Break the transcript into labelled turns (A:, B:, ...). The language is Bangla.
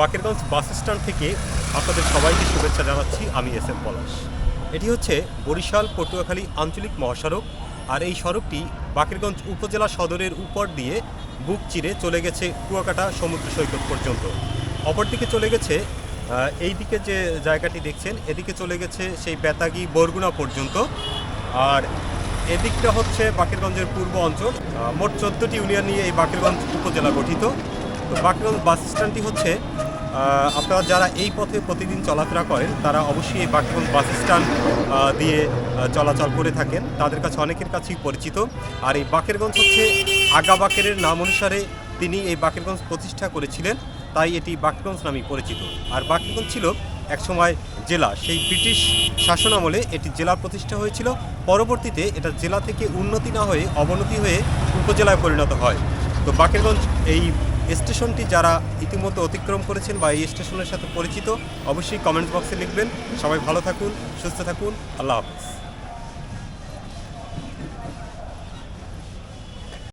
A: বাকেরগঞ্জ বাস স্ট্যান্ড থেকে আপনাদের সবাইকে শুভেচ্ছা জানাচ্ছি। আমি এস এম পলাশ। এটি হচ্ছে বরিশাল পটুয়াখালী আঞ্চলিক মহাসড়ক, আর এই সড়কটি বাকেরগঞ্জ উপজেলা সদরের উপর দিয়ে বুক চিরে চলে গেছে কুয়াকাটা সমুদ্র সৈকত পর্যন্ত। অপরদিকে চলে গেছে এই দিকে যে জায়গাটি দেখছেন, এদিকে চলে গেছে সেই বেতাগী বরগুনা পর্যন্ত। আর এদিকটা হচ্ছে বাকেরগঞ্জের পূর্ব অঞ্চল। মোট 14টি ইউনিয়ন নিয়ে এই বাকেরগঞ্জ উপজেলা গঠিত। তো বাকেরগঞ্জ বাস স্ট্যান্ডটি হচ্ছে, আপনারা যারা এই পথে প্রতিদিন চলাফেরা করেন তারা অবশ্যই এই বাকেরগঞ্জ বাস স্ট্যান্ড দিয়ে চলাচল করে থাকেন, তাদের কাছে অনেকের কাছেই পরিচিত। আর এই বাকেরগঞ্জ হচ্ছে আগা বাকেরের নাম অনুসারে তিনি এই বাকেরগঞ্জ প্রতিষ্ঠা করেছিলেন, তাই এটি বাকেরগঞ্জ নামেই পরিচিত। আর বাকেরগঞ্জ ছিল একসময় জেলা, সেই ব্রিটিশ শাসনামলে এটি জেলা প্রতিষ্ঠা হয়েছিল। পরবর্তীতে এটা জেলা থেকে উন্নতি না হয়ে অবনতি হয়ে উপজেলায় পরিণত হয়। তো বাকেরগঞ্জ এই স্টেশনটি যারা ইতিমধ্যে অতিক্রম করেছেন বা এই স্টেশনের সাথে পরিচিত, অবশ্যই কমেন্ট বক্সে লিখবেন। সবাই ভালো থাকুন, সুস্থ থাকুন, আল্লাহ হাফেজ।